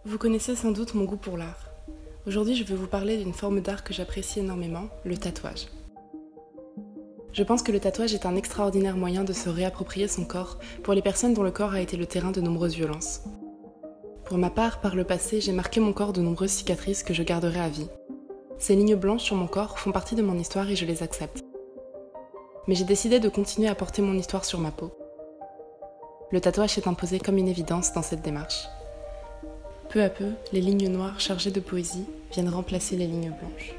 Vous connaissez sans doute mon goût pour l'art. Aujourd'hui, je veux vous parler d'une forme d'art que j'apprécie énormément, le tatouage. Je pense que le tatouage est un extraordinaire moyen de se réapproprier son corps pour les personnes dont le corps a été le terrain de nombreuses violences. Pour ma part, par le passé, j'ai marqué mon corps de nombreuses cicatrices que je garderai à vie. Ces lignes blanches sur mon corps font partie de mon histoire et je les accepte. Mais j'ai décidé de continuer à porter mon histoire sur ma peau. Le tatouage s'est imposé comme une évidence dans cette démarche. Peu à peu, les lignes noires chargées de poésie viennent remplacer les lignes blanches.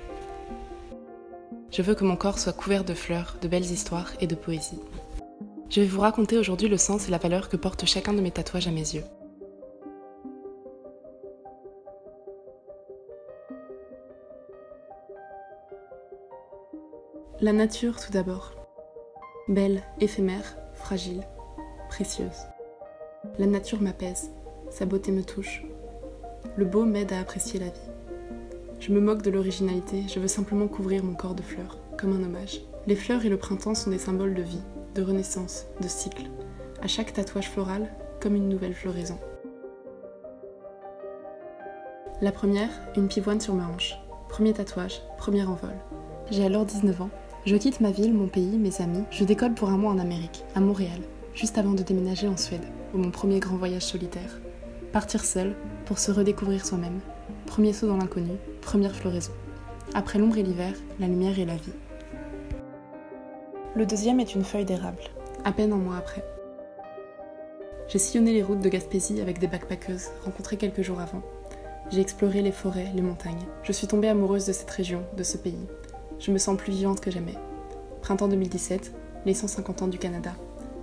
Je veux que mon corps soit couvert de fleurs, de belles histoires et de poésie. Je vais vous raconter aujourd'hui le sens et la valeur que porte chacun de mes tatouages à mes yeux. La nature tout d'abord. Belle, éphémère, fragile, précieuse. La nature m'apaise, sa beauté me touche. Le beau m'aide à apprécier la vie. Je me moque de l'originalité, je veux simplement couvrir mon corps de fleurs, comme un hommage. Les fleurs et le printemps sont des symboles de vie, de renaissance, de cycle. À chaque tatouage floral, comme une nouvelle floraison. La première, une pivoine sur ma hanche. Premier tatouage, premier envol. J'ai alors 19 ans. Je quitte ma ville, mon pays, mes amis. Je décolle pour un mois en Amérique, à Montréal, juste avant de déménager en Suède, pour mon premier grand voyage solitaire. Partir seul, pour se redécouvrir soi-même. Premier saut dans l'inconnu, première floraison. Après l'ombre et l'hiver, la lumière et la vie. Le deuxième est une feuille d'érable, à peine un mois après. J'ai sillonné les routes de Gaspésie avec des backpackeuses, rencontrées quelques jours avant. J'ai exploré les forêts, les montagnes. Je suis tombée amoureuse de cette région, de ce pays. Je me sens plus vivante que jamais. Printemps 2017, les 150 ans du Canada.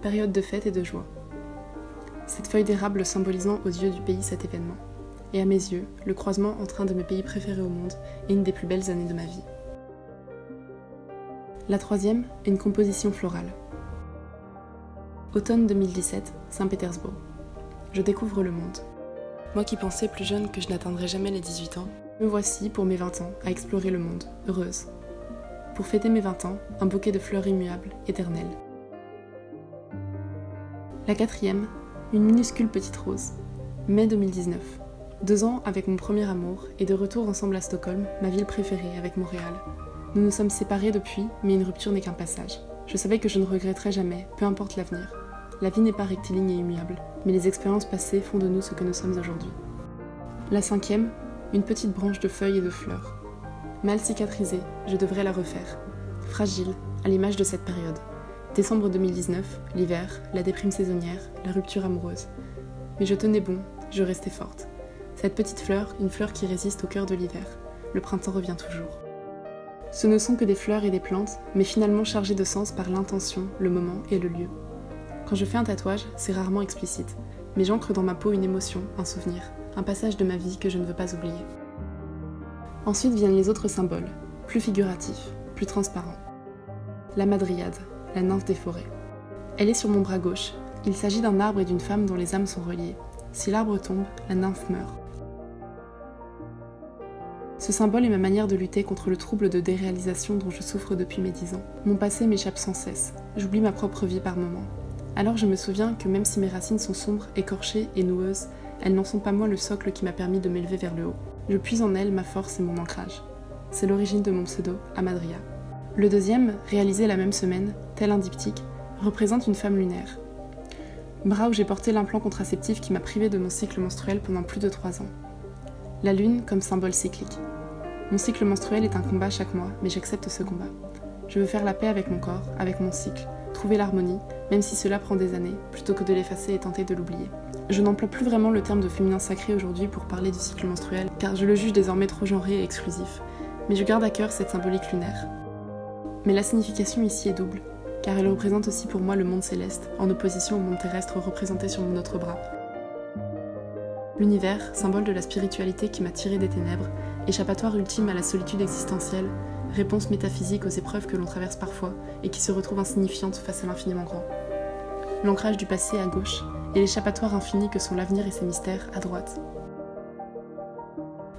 Période de fête et de joie. Cette feuille d'érable symbolisant aux yeux du pays cet événement. Et à mes yeux, le croisement entre un de mes pays préférés au monde et une des plus belles années de ma vie. La troisième, une composition florale. Automne 2017, Saint-Pétersbourg. Je découvre le monde. Moi qui pensais plus jeune que je n'atteindrais jamais les 18 ans, me voici pour mes 20 ans à explorer le monde, heureuse. Pour fêter mes 20 ans, un bouquet de fleurs immuables, éternelles. La quatrième, une minuscule petite rose. Mai 2019. 2 ans avec mon premier amour et de retour ensemble à Stockholm, ma ville préférée avec Montréal. Nous nous sommes séparés depuis, mais une rupture n'est qu'un passage. Je savais que je ne regretterais jamais, peu importe l'avenir. La vie n'est pas rectiligne et immuable, mais les expériences passées font de nous ce que nous sommes aujourd'hui. La cinquième, une petite branche de feuilles et de fleurs. Mal cicatrisée, je devrais la refaire. Fragile, à l'image de cette période. Décembre 2019, l'hiver, la déprime saisonnière, la rupture amoureuse. Mais je tenais bon, je restais forte. Cette petite fleur, une fleur qui résiste au cœur de l'hiver. Le printemps revient toujours. Ce ne sont que des fleurs et des plantes, mais finalement chargées de sens par l'intention, le moment et le lieu. Quand je fais un tatouage, c'est rarement explicite, mais j'ancre dans ma peau une émotion, un souvenir, un passage de ma vie que je ne veux pas oublier. Ensuite viennent les autres symboles, plus figuratifs, plus transparents. La madriade, la nymphe des forêts. Elle est sur mon bras gauche. Il s'agit d'un arbre et d'une femme dont les âmes sont reliées. Si l'arbre tombe, la nymphe meurt. Ce symbole est ma manière de lutter contre le trouble de déréalisation dont je souffre depuis mes 10 ans. Mon passé m'échappe sans cesse. J'oublie ma propre vie par moments. Alors je me souviens que même si mes racines sont sombres, écorchées et noueuses, elles n'en sont pas moins le socle qui m'a permis de m'élever vers le haut. Je puise en elles ma force et mon ancrage. C'est l'origine de mon pseudo, Amadria. Le deuxième, réalisé la même semaine, tel un diptyque, représente une femme lunaire. Bras où j'ai porté l'implant contraceptif qui m'a privé de mon cycle menstruel pendant plus de 3 ans. La lune comme symbole cyclique. Mon cycle menstruel est un combat chaque mois, mais j'accepte ce combat. Je veux faire la paix avec mon corps, avec mon cycle, trouver l'harmonie, même si cela prend des années, plutôt que de l'effacer et tenter de l'oublier. Je n'emploie plus vraiment le terme de féminin sacré aujourd'hui pour parler du cycle menstruel, car je le juge désormais trop genré et exclusif, mais je garde à cœur cette symbolique lunaire. Mais la signification ici est double, car elle représente aussi pour moi le monde céleste, en opposition au monde terrestre représenté sur mon autre bras. L'univers, symbole de la spiritualité qui m'a tiré des ténèbres, échappatoire ultime à la solitude existentielle, réponse métaphysique aux épreuves que l'on traverse parfois et qui se retrouvent insignifiantes face à l'infiniment grand. L'ancrage du passé à gauche et l'échappatoire infini que sont l'avenir et ses mystères à droite.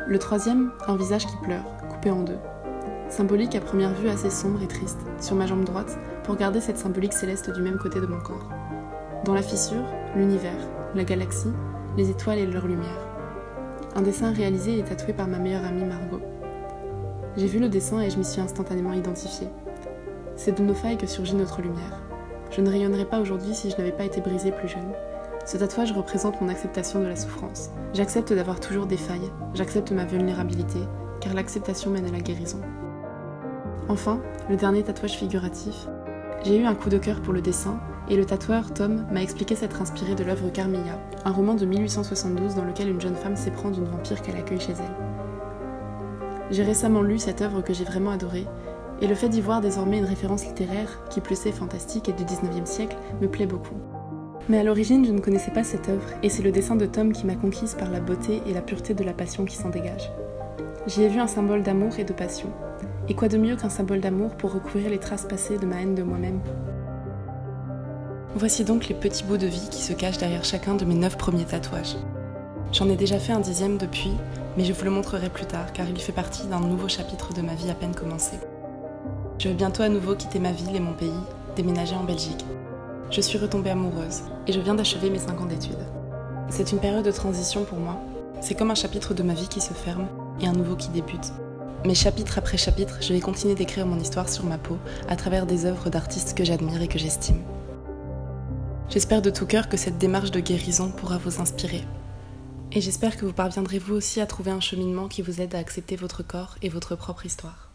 Le troisième, un visage qui pleure, coupé en deux. Symbolique à première vue assez sombre et triste, sur ma jambe droite, pour garder cette symbolique céleste du même côté de mon corps. Dans la fissure, l'univers, la galaxie, les étoiles et leur lumière. un dessin réalisé et tatoué par ma meilleure amie Margot. J'ai vu le dessin et je m'y suis instantanément identifiée. C'est de nos failles que surgit notre lumière. Je ne rayonnerais pas aujourd'hui si je n'avais pas été brisée plus jeune. Ce tatouage représente mon acceptation de la souffrance. J'accepte d'avoir toujours des failles, j'accepte ma vulnérabilité, car l'acceptation mène à la guérison. Enfin, le dernier tatouage figuratif. J'ai eu un coup de cœur pour le dessin, et le tatoueur Tom m'a expliqué s'être inspiré de l'œuvre Carmilla, un roman de 1872 dans lequel une jeune femme s'éprend d'une vampire qu'elle accueille chez elle. J'ai récemment lu cette œuvre que j'ai vraiment adorée, et le fait d'y voir désormais une référence littéraire, qui plus est fantastique et du 19e siècle, me plaît beaucoup. Mais à l'origine, je ne connaissais pas cette œuvre, et c'est le dessin de Tom qui m'a conquise par la beauté et la pureté de la passion qui s'en dégage. J'y ai vu un symbole d'amour et de passion. Et quoi de mieux qu'un symbole d'amour pour recouvrir les traces passées de ma haine de moi-même ? Voici donc les petits bouts de vie qui se cachent derrière chacun de mes 9 premiers tatouages. J'en ai déjà fait un 10e depuis, mais je vous le montrerai plus tard car il fait partie d'un nouveau chapitre de ma vie à peine commencée. Je vais bientôt à nouveau quitter ma ville et mon pays, déménager en Belgique. Je suis retombée amoureuse et je viens d'achever mes 5 ans d'études. C'est une période de transition pour moi. C'est comme un chapitre de ma vie qui se ferme et un nouveau qui débute. Mais chapitre après chapitre, je vais continuer d'écrire mon histoire sur ma peau à travers des œuvres d'artistes que j'admire et que j'estime. J'espère de tout cœur que cette démarche de guérison pourra vous inspirer. Et j'espère que vous parviendrez vous aussi à trouver un cheminement qui vous aide à accepter votre corps et votre propre histoire.